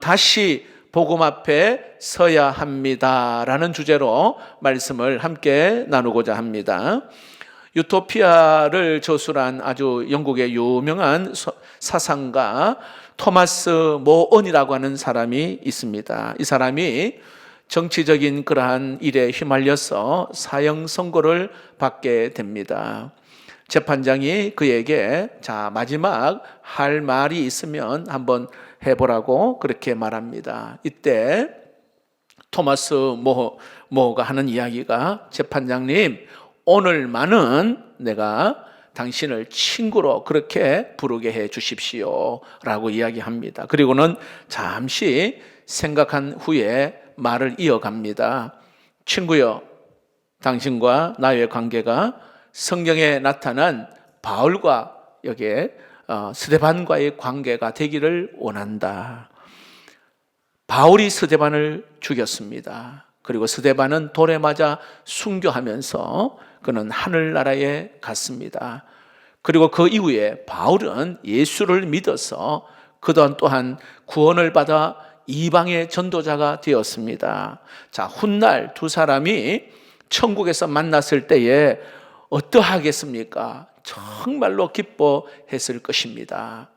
다시 복음 앞에 서야 합니다라는 주제로 말씀을 함께 나누고자 합니다. 유토피아를 저술한 아주 영국의 유명한 사상가 토마스 모언이라고 하는 사람이 있습니다. 이 사람이 정치적인 그러한 일에 휘말려서 사형 선고를 받게 됩니다. 재판장이 그에게 자, 마지막 할 말이 있으면 한번 해보라고 그렇게 말합니다. 이때 토마스 모가 하는 이야기가, 재판장님, 오늘만은 내가 당신을 친구로 그렇게 부르게 해 주십시오 라고 이야기합니다. 그리고는 잠시 생각한 후에 말을 이어갑니다. 친구여, 당신과 나의 관계가 성경에 나타난 바울과 여기에 스데반과의 관계가 되기를 원한다. 바울이 스데반을 죽였습니다. 그리고 스데반은 돌에 맞아 순교하면서 그는 하늘나라에 갔습니다. 그리고 그 이후에 바울은 예수를 믿어서 그동안 또한 구원을 받아 이방의 전도자가 되었습니다. 자, 훗날 두 사람이 천국에서 만났을 때에 어떠하겠습니까? 정말로 기뻐했을 것입니다.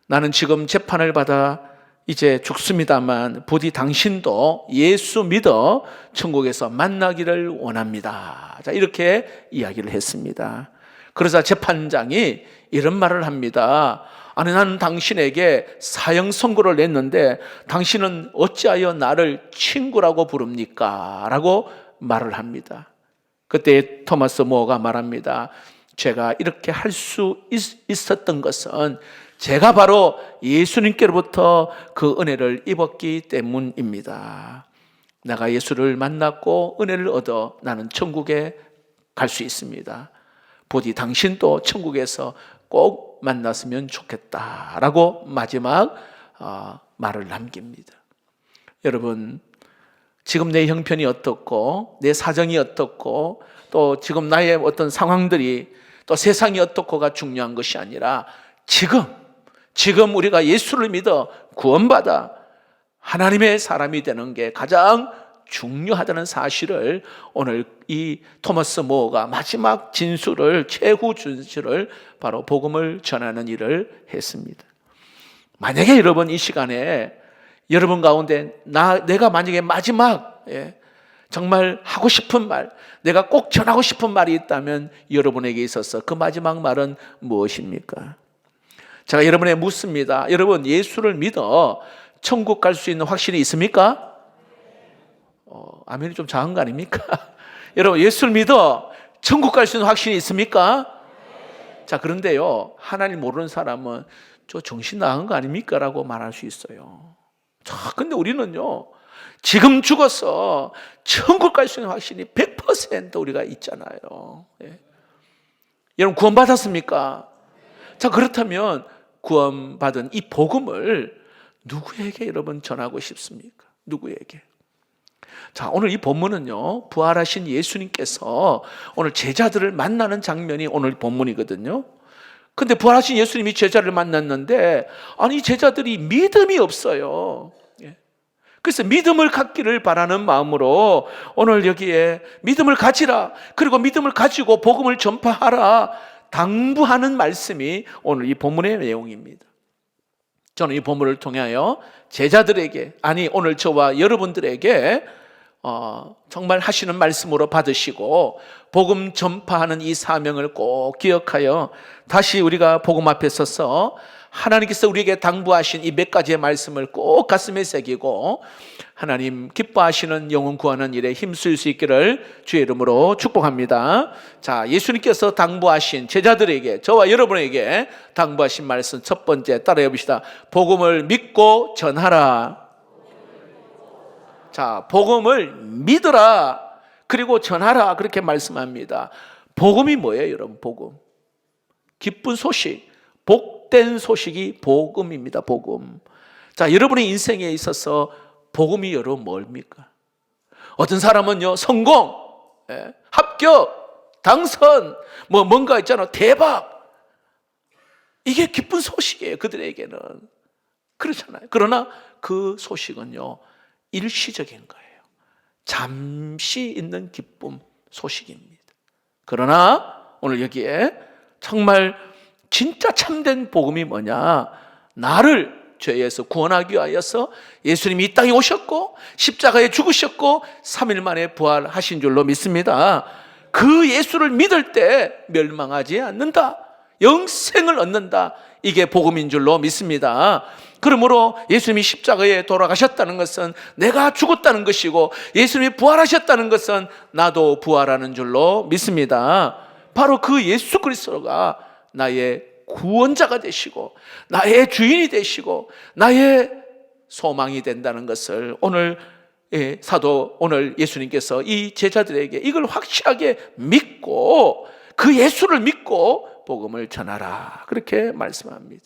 나는 지금 재판을 받아 이제 죽습니다만 부디 당신도 예수 믿어 천국에서 만나기를 원합니다. 자, 이렇게 이야기를 했습니다. 그러자 재판장이 이런 말을 합니다. 아니, 나는 당신에게 사형 선고를 냈는데 당신은 어찌하여 나를 친구라고 부릅니까? 라고 말을 합니다. 그때 토마스 모어가 말합니다. 제가 이렇게 할 수 있었던 것은 제가 바로 예수님께로부터 그 은혜를 입었기 때문입니다. 내가 예수를 만났고 은혜를 얻어 나는 천국에 갈 수 있습니다. 부디 당신도 천국에서 꼭 만났으면 좋겠다라고 마지막 말을 남깁니다. 여러분, 지금 내 형편이 어떻고 내 사정이 어떻고 또 지금 나의 어떤 상황들이 또 세상이 어떻고가 중요한 것이 아니라 지금 우리가 예수를 믿어 구원받아 하나님의 사람이 되는 게 가장 중요하다는 사실을 오늘 이 토마스 모어가 마지막 진술을, 최후 진술을 바로 복음을 전하는 일을 했습니다. 만약에 여러분 이 시간에 여러분 가운데 내가 만약에 마지막 정말 하고 싶은 말, 내가 꼭 전하고 싶은 말이 있다면 여러분에게 있어서 그 마지막 말은 무엇입니까? 제가 여러분에게 묻습니다. 여러분, 예수를 믿어 천국 갈 수 있는 확신이 있습니까? 아멘이 좀 작은 거 아닙니까? 여러분, 예수를 믿어 천국 갈 수 있는 확신이 있습니까? 자, 그런데요, 하나님 모르는 사람은 저 정신 나간 거 아닙니까? 라고 말할 수 있어요. 자, 근데 우리는요, 지금 죽어서 천국 갈 수 있는 확신이 100% 우리가 있잖아요. 여러분, 구원받았습니까? 자, 그렇다면 구원받은 이 복음을 누구에게 여러분 전하고 싶습니까? 누구에게? 자, 오늘 이 본문은요, 부활하신 예수님께서 오늘 제자들을 만나는 장면이 오늘 본문이거든요. 근데 부활하신 예수님이 제자를 만났는데, 아니, 제자들이 믿음이 없어요. 그래서 믿음을 갖기를 바라는 마음으로 오늘 여기에 믿음을 가지라, 그리고 믿음을 가지고 복음을 전파하라 당부하는 말씀이 오늘 이 본문의 내용입니다. 저는 이 본문을 통하여 제자들에게, 아니 오늘 저와 여러분들에게 정말 하시는 말씀으로 받으시고 복음 전파하는 이 사명을 꼭 기억하여 다시 우리가 복음 앞에 서서 하나님께서 우리에게 당부하신 이 몇 가지의 말씀을 꼭 가슴에 새기고 하나님 기뻐하시는 영혼 구하는 일에 힘쓸 수 있기를 주의 이름으로 축복합니다. 자, 예수님께서 당부하신 제자들에게, 저와 여러분에게 당부하신 말씀 첫 번째 따라해 봅시다. 복음을 믿고 전하라. 자, 복음을 믿으라, 그리고 전하라, 그렇게 말씀합니다. 복음이 뭐예요, 여러분? 복음, 기쁜 소식, 복된 소식이 복음입니다. 복음. 자, 여러분의 인생에 있어서 복음이 여러분 뭡니까? 어떤 사람은요, 성공, 합격, 당선, 뭔가 있잖아, 대박. 이게 기쁜 소식이에요, 그들에게는. 그렇잖아요. 그러나 그 소식은요, 일시적인 거예요. 잠시 있는 기쁨 소식입니다. 그러나 오늘 여기에 정말 진짜 참된 복음이 뭐냐? 나를 죄에서 구원하기 위하여서 예수님이 이 땅에 오셨고 십자가에 죽으셨고 3일 만에 부활하신 줄로 믿습니다. 그 예수를 믿을 때 멸망하지 않는다, 영생을 얻는다, 이게 복음인 줄로 믿습니다. 그러므로 예수님이 십자가에 돌아가셨다는 것은 내가 죽었다는 것이고, 예수님이 부활하셨다는 것은 나도 부활하는 줄로 믿습니다. 바로 그 예수 그리스도가 나의 구원자가 되시고 나의 주인이 되시고 나의 소망이 된다는 것을 오늘 오늘 예수님께서 이 제자들에게 이걸 확실하게 믿고 그 예수를 믿고 복음을 전하라, 그렇게 말씀합니다.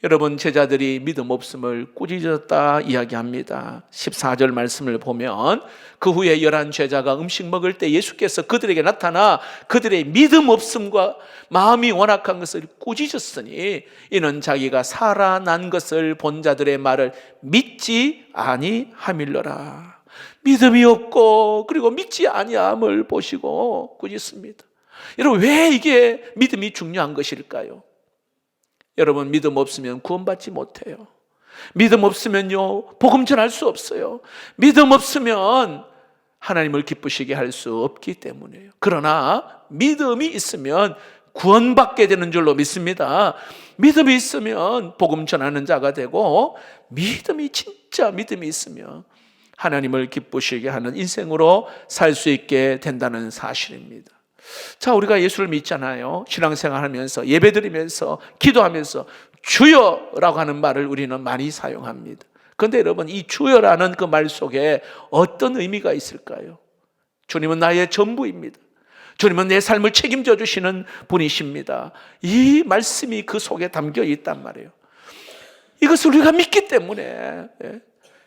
여러분, 제자들이 믿음 없음을 꾸짖었다 이야기합니다. 14절 말씀을 보면 그 후에 11제자가 음식 먹을 때 예수께서 그들에게 나타나 그들의 믿음 없음과 마음이 완악한 것을 꾸짖었으니 이는 자기가 살아난 것을 본 자들의 말을 믿지 아니함일러라. 믿음이 없고 그리고 믿지 아니함을 보시고 꾸짖습니다. 여러분, 왜 이게 믿음이 중요한 것일까요? 여러분, 믿음 없으면 구원받지 못해요. 믿음 없으면요, 복음 전할 수 없어요. 믿음 없으면 하나님을 기쁘시게 할 수 없기 때문에요. 그러나 믿음이 있으면 구원받게 되는 줄로 믿습니다. 믿음이 있으면 복음 전하는 자가 되고, 진짜 믿음이 있으면 하나님을 기쁘시게 하는 인생으로 살 수 있게 된다는 사실입니다. 자, 우리가 예수를 믿잖아요. 신앙생활 하면서, 예배드리면서, 기도하면서 주여라고 하는 말을 우리는 많이 사용합니다. 그런데 여러분, 이 주여라는 그 말 속에 어떤 의미가 있을까요? 주님은 나의 전부입니다. 주님은 내 삶을 책임져 주시는 분이십니다. 이 말씀이 그 속에 담겨 있단 말이에요. 이것을 우리가 믿기 때문에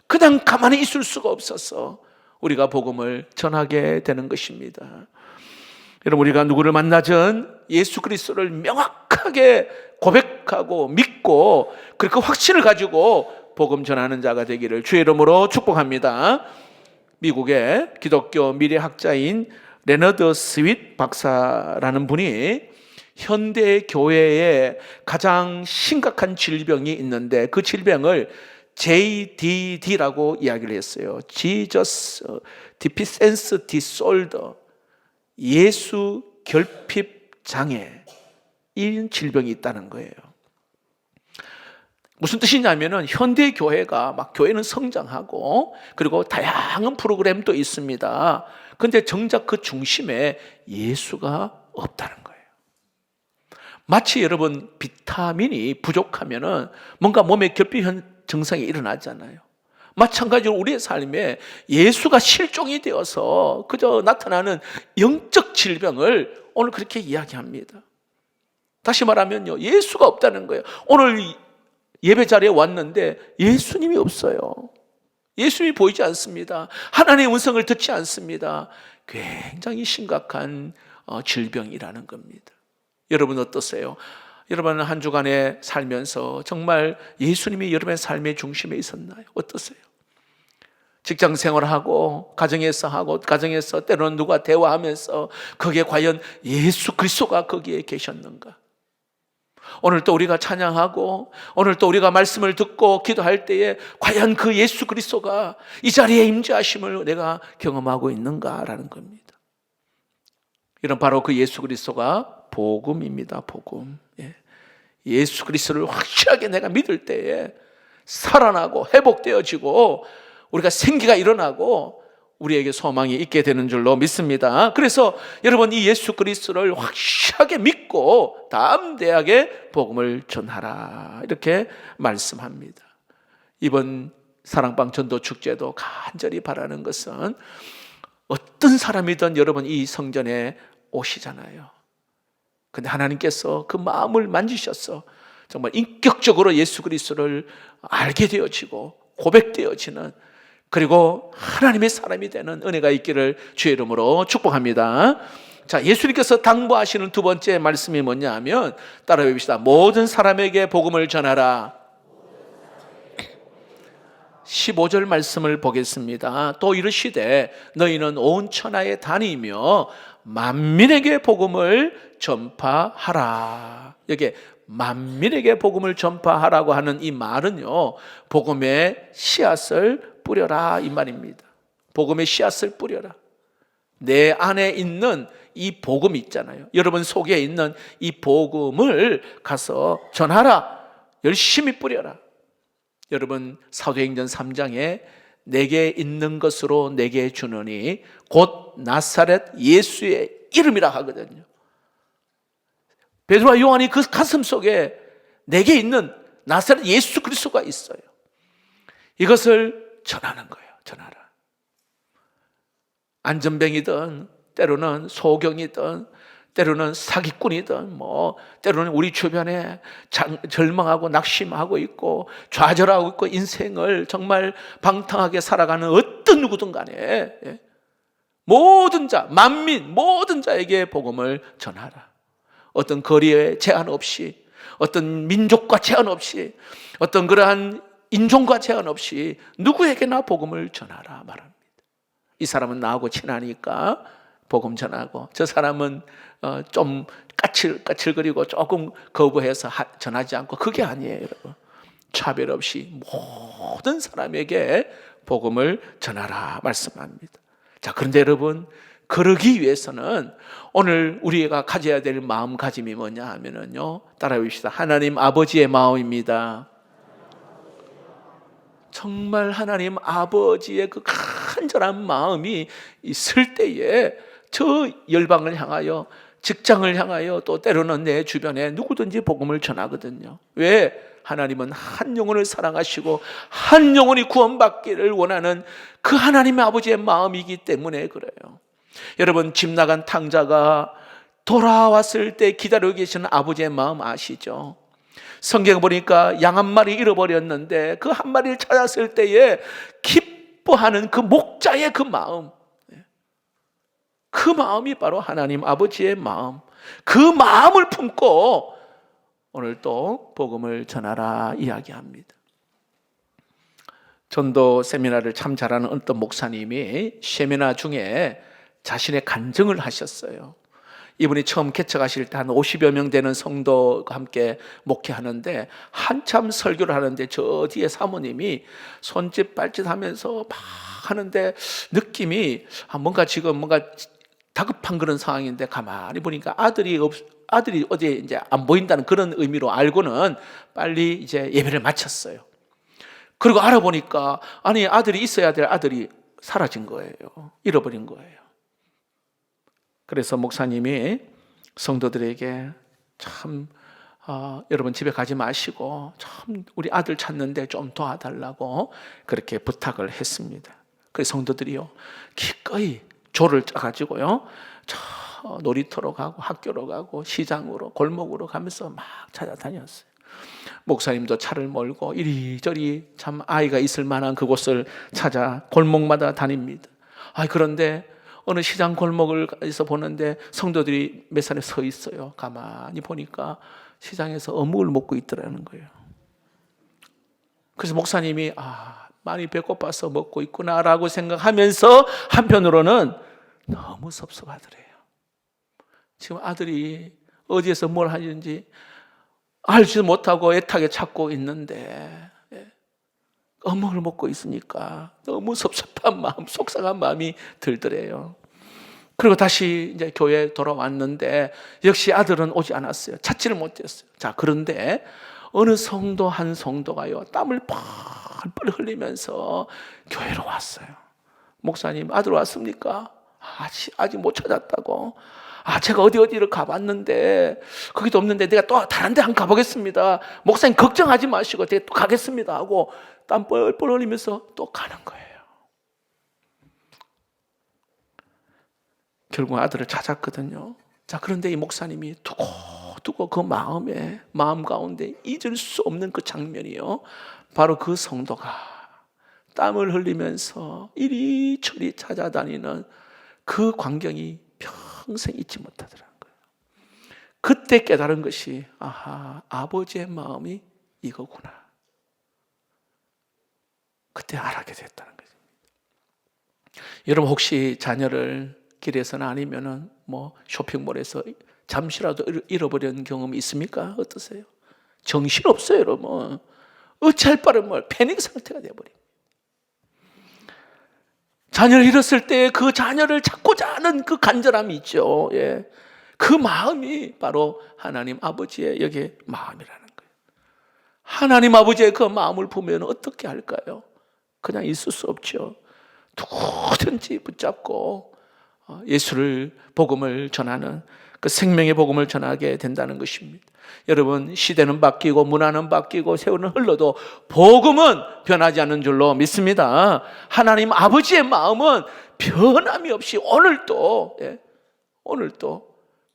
그냥 가만히 있을 수가 없어서 우리가 복음을 전하게 되는 것입니다. 여러분, 우리가 누구를 만나든 예수 그리스도를 명확하게 고백하고 믿고 그 확신을 가지고 복음 전하는 자가 되기를 주의 이름으로 축복합니다. 미국의 기독교 미래학자인 레너드 스윗 박사라는 분이 현대 교회에 가장 심각한 질병이 있는데 그 질병을 JDD라고 이야기를 했어요. Jesus Deficiency Disorder, 예수 결핍 장애, 이 질병이 있다는 거예요. 무슨 뜻이냐면은 현대 교회가 막 교회는 성장하고 그리고 다양한 프로그램도 있습니다. 그런데 정작 그 중심에 예수가 없다는 거예요. 마치 여러분, 비타민이 부족하면은 뭔가 몸에 결핍 증상이 일어나잖아요. 마찬가지로 우리의 삶에 예수가 실종이 되어서 그저 나타나는 영적 질병을 오늘 그렇게 이야기합니다. 다시 말하면요, 예수가 없다는 거예요. 오늘 예배 자리에 왔는데 예수님이 없어요. 예수님이 보이지 않습니다. 하나님의 음성을 듣지 않습니다. 굉장히 심각한 질병이라는 겁니다. 여러분 어떠세요? 여러분은 한 주간에 살면서 정말 예수님이 여러분의 삶의 중심에 있었나요? 어떠세요? 직장 생활하고 가정에서 때로는 누가 대화하면서 거기에 과연 예수 그리스도가 거기에 계셨는가? 오늘 또 우리가 찬양하고 오늘 또 우리가 말씀을 듣고 기도할 때에 과연 그 예수 그리스도가 이 자리에 임재하심을 내가 경험하고 있는가라는 겁니다. 이런 바로 그 예수 그리스도가 복음입니다. 복음. 예수 그리스도를 확실하게 내가 믿을 때에 살아나고 회복되어지고 우리가 생기가 일어나고 우리에게 소망이 있게 되는 줄로 믿습니다. 그래서 여러분, 이 예수 그리스도를 확실하게 믿고 담대하게 복음을 전하라, 이렇게 말씀합니다. 이번 사랑방 전도 축제도 간절히 바라는 것은 어떤 사람이든 여러분 이 성전에 오시잖아요. 근데 하나님께서 그 마음을 만지셔서 정말 인격적으로 예수 그리스도를 알게 되어지고 고백되어지는, 그리고 하나님의 사람이 되는 은혜가 있기를 주의 이름으로 축복합니다. 자, 예수님께서 당부하시는 두 번째 말씀이 뭐냐 하면 따라 외웁시다. 모든 사람에게 복음을 전하라. 15절 말씀을 보겠습니다. 또 이르시되 너희는 온 천하에 다니며 만민에게 복음을 전파하라. 여기 만민에게 복음을 전파하라고 하는 이 말은요, 복음의 씨앗을 뿌려라 이 말입니다. 복음의 씨앗을 뿌려라. 내 안에 있는 이 복음 있잖아요. 여러분 속에 있는 이 복음을 가서 전하라. 열심히 뿌려라. 여러분 사도행전 3장에 내게 있는 것으로 내게 주느니 곧 나사렛 예수의 이름이라 하거든요. 베드로와 요한이 그 가슴 속에 내게 있는 나사렛 예수 그리스도가 있어요. 이것을 전하는 거예요. 전하라. 안전뱅이든 때로는 소경이든 때로는 사기꾼이든 때로는 우리 주변에 절망하고 낙심하고 있고 좌절하고 있고 인생을 정말 방탕하게 살아가는 어떤 누구든 간에 모든 자, 만민 모든 자에게 복음을 전하라. 어떤 거리에 제한 없이, 어떤 민족과 제한 없이, 어떤 그러한 인종과 제한 없이 누구에게나 복음을 전하라 말합니다. 이 사람은 나하고 친하니까 복음 전하고, 저 사람은 좀 까칠거리고 조금 거부해서 전하지 않고, 그게 아니에요, 여러분. 차별 없이 모든 사람에게 복음을 전하라 말씀합니다. 자, 그런데 여러분, 그러기 위해서는 오늘 우리가 가져야 될 마음가짐이 뭐냐 하면은요, 따라해 봅시다. 하나님 아버지의 마음입니다. 정말 하나님 아버지의 그 간절한 마음이 있을 때에 저 열방을 향하여, 직장을 향하여, 또 때로는 내 주변에 누구든지 복음을 전하거든요. 왜? 하나님은 한 영혼을 사랑하시고 한 영혼이 구원받기를 원하는 그 하나님의 아버지의 마음이기 때문에 그래요. 여러분, 집 나간 탕자가 돌아왔을 때 기다리고 계시는 아버지의 마음 아시죠? 성경에 보니까 양 한 마리 잃어버렸는데 그 한 마리를 찾았을 때에 기뻐하는 그 목자의 그 마음, 그 마음이 바로 하나님 아버지의 마음. 그 마음을 품고 오늘 또 복음을 전하라 이야기합니다. 전도 세미나를 참 잘하는 어떤 목사님이 세미나 중에 자신의 간증을 하셨어요. 이분이 처음 개척하실 때 한 50여 명 되는 성도가 함께 목회하는데, 한참 설교를 하는데 저 뒤에 사모님이 손짓 발짓 하면서 막 하는데 느낌이 뭔가 다급한 그런 상황인데, 가만히 보니까 아들이 어디에 이제 안 보인다는 그런 의미로 알고는 빨리 이제 예배를 마쳤어요. 그리고 알아보니까 아들이 있어야 될 아들이 사라진 거예요. 잃어버린 거예요. 그래서 목사님이 성도들에게 여러분 집에 가지 마시고 우리 아들 찾는데 좀 도와달라고 그렇게 부탁을 했습니다. 그래서 성도들이요, 기꺼이 조를 짜가지고요, 놀이터로 가고 학교로 가고 시장으로 골목으로 가면서 막 찾아다녔어요. 목사님도 차를 몰고 이리저리 참 아이가 있을 만한 그곳을 찾아 골목마다 다닙니다. 그런데 어느 시장 골목에서 보는데 성도들이 몇 사람이 서 있어요. 가만히 보니까 시장에서 어묵을 먹고 있더라는 거예요. 그래서 목사님이 많이 배고파서 먹고 있구나라고 생각하면서 한편으로는 너무 섭섭하더래요. 지금 아들이 어디에서 뭘 하는지 알지도 못하고 애타게 찾고 있는데 어묵을 먹고 있으니까 너무 섭섭한 마음, 속상한 마음이 들더래요. 그리고 다시 이제 교회에 돌아왔는데 역시 아들은 오지 않았어요. 찾지를 못했어요. 자, 그런데 어느 성도 한 성도가요, 땀을 펄펄 흘리면서 교회로 왔어요. 목사님, 아들 왔습니까? 아직 못 찾았다고. 제가 어디를 가봤는데 거기도 없는데 내가 또 다른 데 한번 가보겠습니다. 목사님 걱정하지 마시고 제가 또 가겠습니다 하고 땀 뻘뻘 흘리면서 또 가는 거예요. 결국 아들을 찾았거든요. 자, 그런데 이 목사님이 두고 그 마음 가운데 잊을 수 없는 그 장면이요, 바로 그 성도가 땀을 흘리면서 이리저리 찾아다니는 그 광경이 평생 잊지 못하더라는 거예요. 그때 깨달은 것이 아버지의 마음이 이거구나. 그때 알게 됐다는 거죠. 여러분 혹시 자녀를 길에서나 아니면은 뭐 쇼핑몰에서 잠시라도 잃어버린 경험이 있습니까? 어떠세요? 정신없어요, 여러분. 어찌할 바를 뭘 패닉 상태가 되어버립니다. 자녀를 잃었을 때 그 자녀를 찾고자 하는 그 간절함이 있죠. 예. 그 마음이 바로 하나님 아버지의 여기에 마음이라는 거예요. 하나님 아버지의 그 마음을 보면 어떻게 할까요? 그냥 있을 수 없죠. 누구든지 붙잡고 예수를 복음을 전하는 그 생명의 복음을 전하게 된다는 것입니다. 여러분, 시대는 바뀌고 문화는 바뀌고 세월은 흘러도 복음은 변하지 않는 줄로 믿습니다. 하나님 아버지의 마음은 변함이 없이 오늘도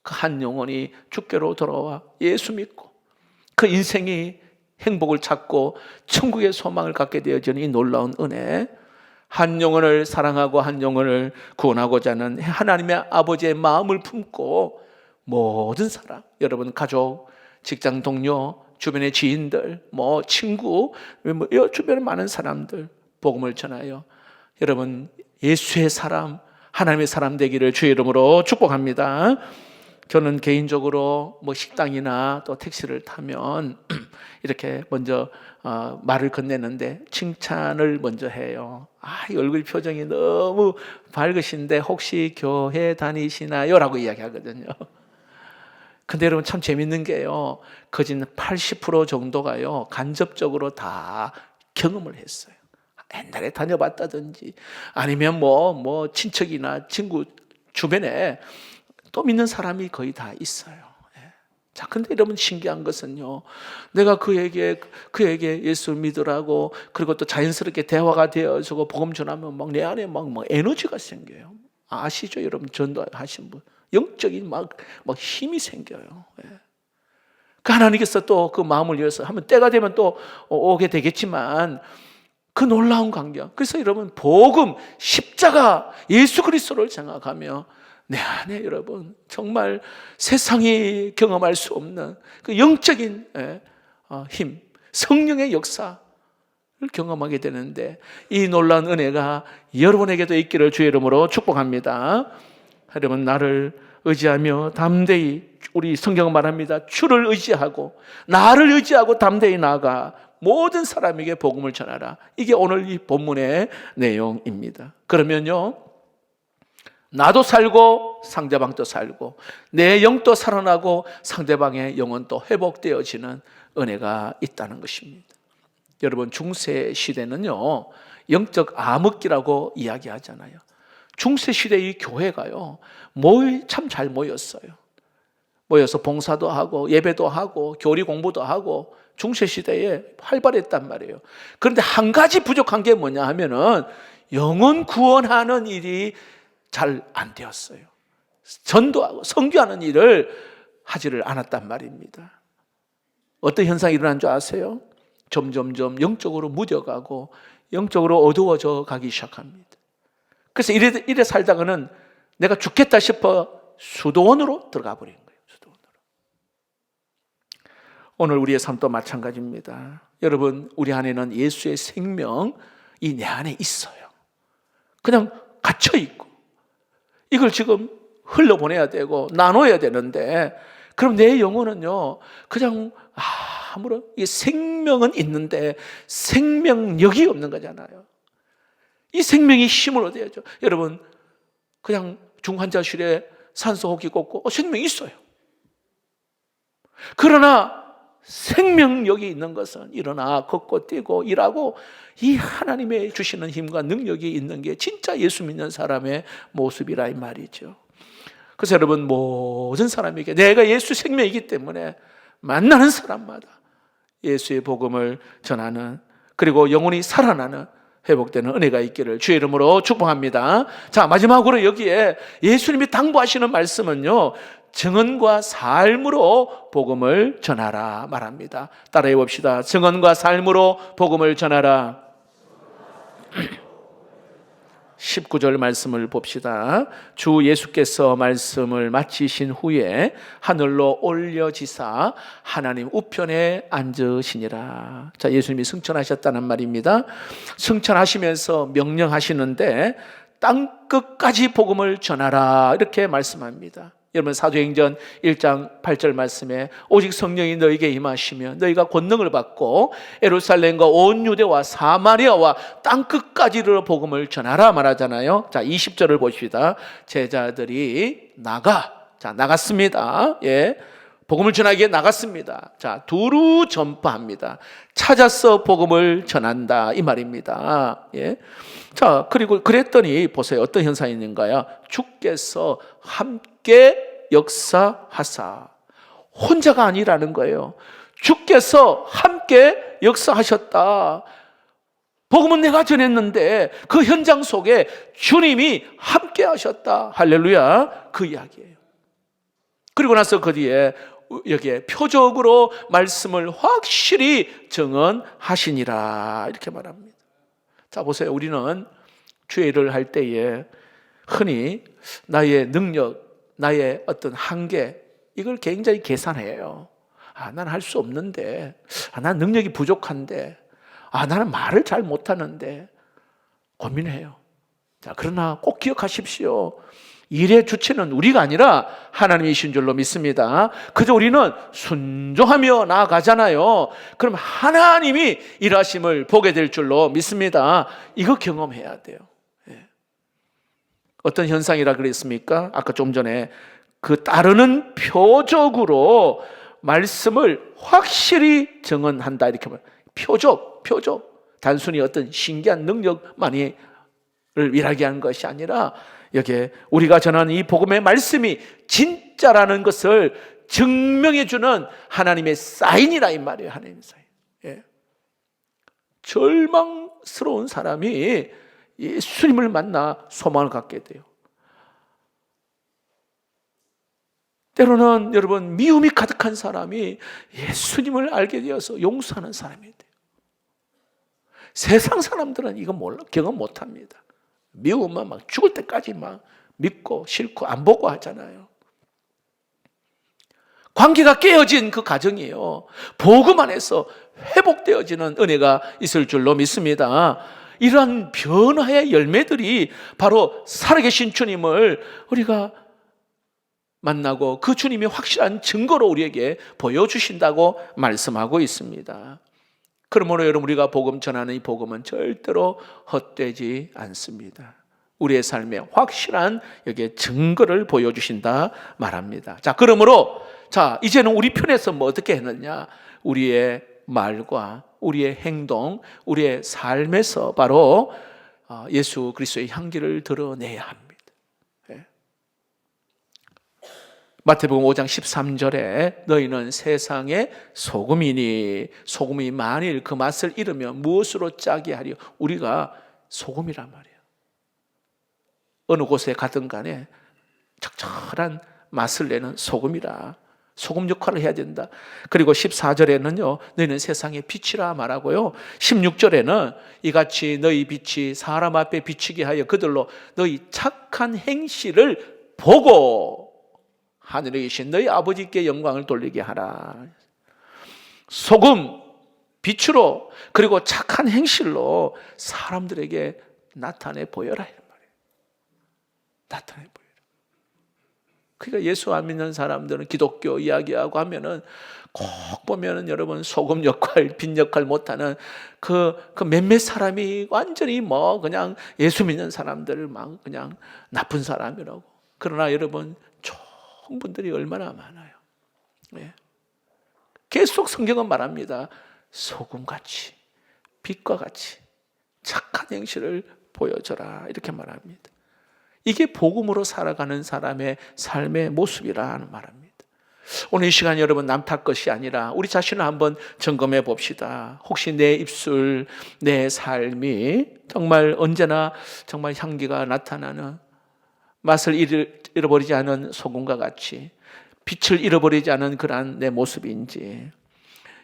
그 한 영혼이 주께로 돌아와 예수 믿고 그 인생이 행복을 찾고 천국의 소망을 갖게 되어지는 이 놀라운 은혜, 한 영혼을 사랑하고 한 영혼을 구원하고자 하는 하나님의 아버지의 마음을 품고 모든 사람, 여러분 가족, 직장 동료, 주변의 지인들, 친구, 주변에 많은 사람들 복음을 전하여 여러분 예수의 사람, 하나님의 사람 되기를 주의 이름으로 축복합니다. 저는 개인적으로 식당이나 또 택시를 타면 이렇게 먼저 말을 건네는데 칭찬을 먼저 해요. 이 얼굴 표정이 너무 밝으신데 혹시 교회 다니시나요? 라고 이야기하거든요. 근데 여러분 참 재밌는 게요, 거진 80% 정도가요 간접적으로 다 경험을 했어요. 옛날에 다녀봤다든지 아니면 친척이나 친구 주변에 또 믿는 사람이 거의 다 있어요. 자, 근데 여러분 신기한 것은요, 내가 그에게 예수 믿으라고 그리고 또 자연스럽게 대화가 되어지고 복음 전하면 내 안에 막 에너지가 생겨요. 아시죠, 여러분? 전도하신 분 영적인 힘이 생겨요. 그 하나님께서 또 그 마음을 위해서 하면 때가 되면 또 오게 되겠지만 그 놀라운 광경. 그래서 여러분 복음, 십자가, 예수 그리스도를 생각하며 내 안에 여러분 정말 세상이 경험할 수 없는 그 영적인 힘, 성령의 역사를 경험하게 되는데 이 놀라운 은혜가 여러분에게도 있기를 주의 이름으로 축복합니다. 여러분 나를 의지하며 담대히, 우리 성경은 말합니다. 주를 의지하고 나를 의지하고 담대히 나아가 모든 사람에게 복음을 전하라. 이게 오늘 이 본문의 내용입니다. 그러면요, 나도 살고 상대방도 살고 내 영도 살아나고 상대방의 영혼도 회복되어지는 은혜가 있다는 것입니다. 여러분 중세 시대는요 영적 암흑기라고 이야기하잖아요. 중세 시대의 교회가요 참 잘 모였어요. 모여서 봉사도 하고 예배도 하고 교리 공부도 하고 중세 시대에 활발했단 말이에요. 그런데 한 가지 부족한 게 뭐냐 하면은 영혼 구원하는 일이 잘 안 되었어요. 전도하고 선교하는 일을 하지를 않았단 말입니다. 어떤 현상이 일어난 줄 아세요? 점점점 영적으로 무뎌가고 영적으로 어두워져 가기 시작합니다. 그래서 이래 살다가는 내가 죽겠다 싶어 수도원으로 들어가 버린 거예요. 수도원으로. 오늘 우리의 삶도 마찬가지입니다. 여러분, 우리 안에는 예수의 생명이 내 안에 있어요. 그냥 갇혀 있고 이걸 지금 흘려보내야 되고 나눠야 되는데, 그럼 내 영혼은요 그냥 아무런, 이 생명은 있는데 생명력이 없는 거잖아요. 이 생명이 힘을 얻어야죠. 여러분 그냥 중환자실에 산소호흡기 꽂고 생명이 있어요. 그러나 생명력이 있는 것은 일어나 걷고 뛰고 일하고 이 하나님의 주시는 힘과 능력이 있는 게 진짜 예수 믿는 사람의 모습이라 이 말이죠. 그래서 여러분 모든 사람에게 내가 예수 생명이기 때문에 만나는 사람마다 예수의 복음을 전하는, 그리고 영혼이 살아나는, 회복되는 은혜가 있기를 주의 이름으로 축복합니다. 자, 마지막으로 여기에 예수님이 당부하시는 말씀은요 증언과 삶으로 복음을 전하라 말합니다. 따라해 봅시다. 증언과 삶으로 복음을 전하라. 19절 말씀을 봅시다. 주 예수께서 말씀을 마치신 후에 하늘로 올려지사 하나님 우편에 앉으시니라. 자, 예수님이 승천하셨다는 말입니다. 승천하시면서 명령하시는데 땅 끝까지 복음을 전하라 이렇게 말씀합니다. 여러분, 사도행전 1장 8절 말씀에 오직 성령이 너에게 임하시면 너희가 권능을 받고 예루살렘과 온 유대와 사마리아와 땅 끝까지로 복음을 전하라 말하잖아요. 자, 20절을 보십시다. 제자들이 나갔습니다. 예. 복음을 전하기에 나갔습니다. 자, 두루 전파합니다. 찾아서 복음을 전한다 이 말입니다. 예. 자, 그리고 그랬더니 보세요. 어떤 현상이 있는가요? 주께서 함께 역사하사. 혼자가 아니라는 거예요. 주께서 함께 역사하셨다. 복음은 내가 전했는데 그 현장 속에 주님이 함께 하셨다. 할렐루야. 그 이야기예요. 그리고 나서 그 뒤에 여기에 표적으로 말씀을 확실히 증언하시니라 이렇게 말합니다. 자, 보세요. 우리는 주의 일을 할 때에 흔히 나의 능력, 나의 어떤 한계 이걸 굉장히 계산해요. 난 할 수 없는데, 난 능력이 부족한데, 나는 말을 잘 못하는데 고민해요. 자, 그러나 꼭 기억하십시오. 일의 주체는 우리가 아니라 하나님이신 줄로 믿습니다. 그저 우리는 순종하며 나아가잖아요. 그럼 하나님이 일하심을 보게 될 줄로 믿습니다. 이거 경험해야 돼요. 예. 어떤 현상이라 그랬습니까? 아까 좀 전에 그 따르는 표적으로 말씀을 확실히 증언한다 이렇게 말해요. 표적. 단순히 어떤 신기한 능력만을 일하게 하는 것이 아니라 여기에 우리가 전하는 이 복음의 말씀이 진짜라는 것을 증명해 주는 하나님의 사인이라 이 말이에요. 하나님의 사인. 예. 절망스러운 사람이 예수님을 만나 소망을 갖게 돼요. 때로는 여러분 미움이 가득한 사람이 예수님을 알게 되어서 용서하는 사람이 돼요. 세상 사람들은 이거 경험 못합니다. 미움은 막 죽을 때까지 막 믿고 싫고 안 보고 하잖아요. 관계가 깨어진 그 가정이에요. 복음 안에서 회복되어지는 은혜가 있을 줄로 믿습니다. 이러한 변화의 열매들이 바로 살아계신 주님을 우리가 만나고 그 주님이 확실한 증거로 우리에게 보여주신다고 말씀하고 있습니다. 그러므로 여러분, 우리가 복음 전하는 이 복음은 절대로 헛되지 않습니다. 우리의 삶에 확실한 여기에 증거를 보여주신다 말합니다. 자, 그러므로 이제는 우리 편에서 뭐 어떻게 했느냐? 우리의 말과 우리의 행동, 우리의 삶에서 바로 예수 그리스도의 향기를 드러내야 합니다. 마태복음 5장 13절에 너희는 세상의 소금이니 소금이 만일 그 맛을 잃으면 무엇으로 짜게 하리요? 우리가 소금이란 말이에요. 어느 곳에 가든 간에 적절한 맛을 내는 소금이라. 소금 역할을 해야 된다. 그리고 14절에는요, 너희는 세상의 빛이라 말하고요, 16절에는 이같이 너희 빛이 사람 앞에 비치게 하여 그들로 너희 착한 행실을 보고 하늘에 계신 너희 아버지께 영광을 돌리게 하라. 소금, 빛으로, 그리고 착한 행실로 사람들에게 나타내 보여라 이런 말이에요. 나타내 보여라. 그러니까 예수 안 믿는 사람들은 기독교 이야기하고 하면은 꼭 보면은 여러분 소금 역할, 빛 역할 못하는 그 몇몇 사람이 완전히 그냥 예수 믿는 사람들을 막 그냥 나쁜 사람이라고. 그러나 여러분 좋은 분들이 얼마나 많아요. 예. 계속 성경은 말합니다. 소금같이, 빛과 같이 착한 행실을 보여줘라 이렇게 말합니다. 이게 복음으로 살아가는 사람의 삶의 모습이라는 말합니다. 오늘 이 시간 여러분 남 탓 것이 아니라 우리 자신을 한번 점검해 봅시다. 혹시 내 입술, 내 삶이 정말 언제나 정말 향기가 나타나는, 맛을 잃어버리지 않은 소금과 같이 빛을 잃어버리지 않은 그러한 내 모습인지,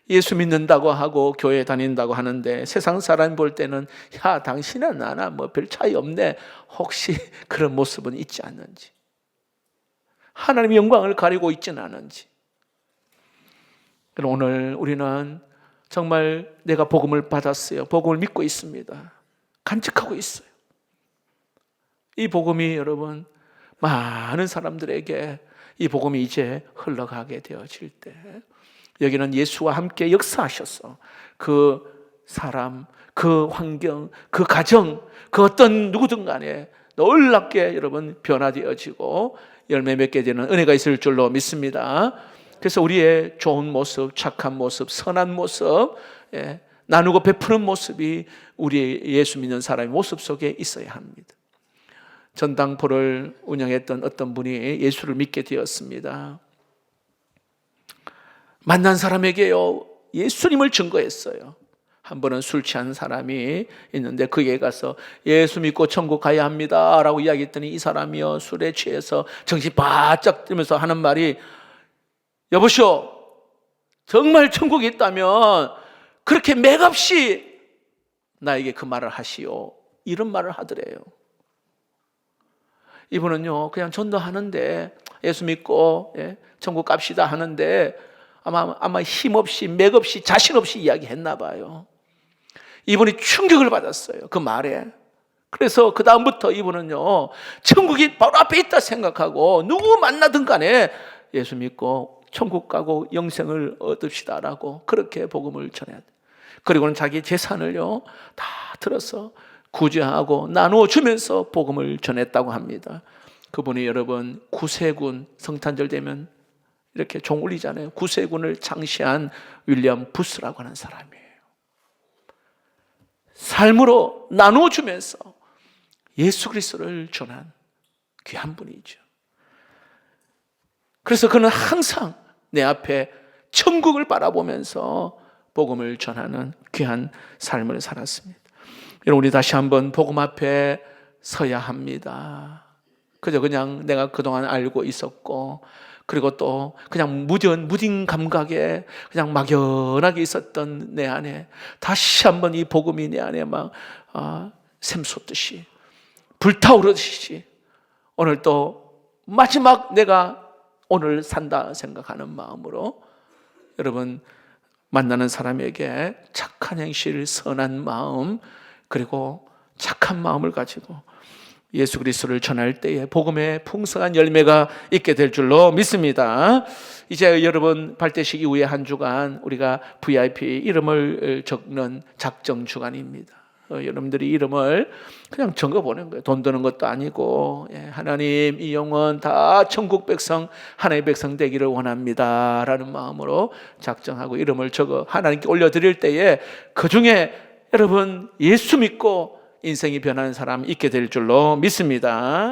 예수 믿는다고 하고 교회 다닌다고 하는데 세상 사람 볼 때는 야, 당신은 나나 뭐 별 차이 없네. 혹시 그런 모습은 있지 않는지, 하나님의 영광을 가리고 있지는 않은지. 그럼 오늘 우리는 정말 내가 복음을 받았어요, 복음을 믿고 있습니다, 간직하고 있어요. 이 복음이 여러분 많은 사람들에게 이 복음이 이제 흘러가게 되어질 때, 여기는 예수와 함께 역사하셔서 그 사람, 그 환경, 그 가정, 그 어떤 누구든 간에 놀랍게 여러분 변화되어지고 열매 맺게 되는 은혜가 있을 줄로 믿습니다. 그래서 우리의 좋은 모습, 착한 모습, 선한 모습, 나누고 베푸는 모습이 우리 예수 믿는 사람의 모습 속에 있어야 합니다. 전당포를 운영했던 어떤 분이 예수를 믿게 되었습니다. 만난 사람에게요, 예수님을 증거했어요. 한 번은 술 취한 사람이 있는데 그에게 가서 예수 믿고 천국 가야 합니다 라고 이야기했더니 이 사람이요, 술에 취해서 정신 바짝 들면서 하는 말이, 여보시오, 정말 천국이 있다면 그렇게 맥없이 나에게 그 말을 하시오, 이런 말을 하더래요. 이분은요, 그냥 전도하는데 예수 믿고 천국 갑시다 하는데 아마 힘없이 맥없이 자신 없이 이야기했나 봐요. 이분이 충격을 받았어요, 그 말에. 그래서 그 다음부터 이분은요, 천국이 바로 앞에 있다 생각하고 누구 만나든 간에 예수 믿고 천국 가고 영생을 얻읍시다라고 그렇게 복음을 전해야 돼요. 그리고는 자기 재산을요 다 들어서 구제하고 나누어 주면서 복음을 전했다고 합니다. 그분이 여러분 구세군, 성탄절 되면 이렇게 종 울리잖아요. 구세군을 창시한 윌리엄 부스라고 하는 사람이에요. 삶으로 나누어 주면서 예수 그리스도를 전한 귀한 분이죠. 그래서 그는 항상 내 앞에 천국을 바라보면서 복음을 전하는 귀한 삶을 살았습니다. 여러분, 우리 다시 한번 복음 앞에 서야 합니다. 그저 그냥 내가 그동안 알고 있었고, 그리고 또 그냥 무딘 감각에 그냥 막연하게 있었던 내 안에 다시 한번 이 복음이 내 안에 막 샘솟듯이 불타오르듯이 오늘 또 마지막 내가 오늘 산다 생각하는 마음으로 여러분 만나는 사람에게 착한 행실, 선한 마음, 그리고 착한 마음을 가지고 예수 그리스도를 전할 때에 복음의 풍성한 열매가 있게 될 줄로 믿습니다. 이제 여러분 발대식 이후에 한 주간 우리가 VIP 이름을 적는 작정 주간입니다. 여러분들이 이름을 그냥 적어보는 거예요. 돈 드는 것도 아니고, 하나님 이 영혼 다 천국 백성, 하나님의 백성 되기를 원합니다 라는 마음으로 작정하고 이름을 적어 하나님께 올려드릴 때에 그 중에 여러분 예수 믿고 인생이 변하는 사람 있게 될 줄로 믿습니다.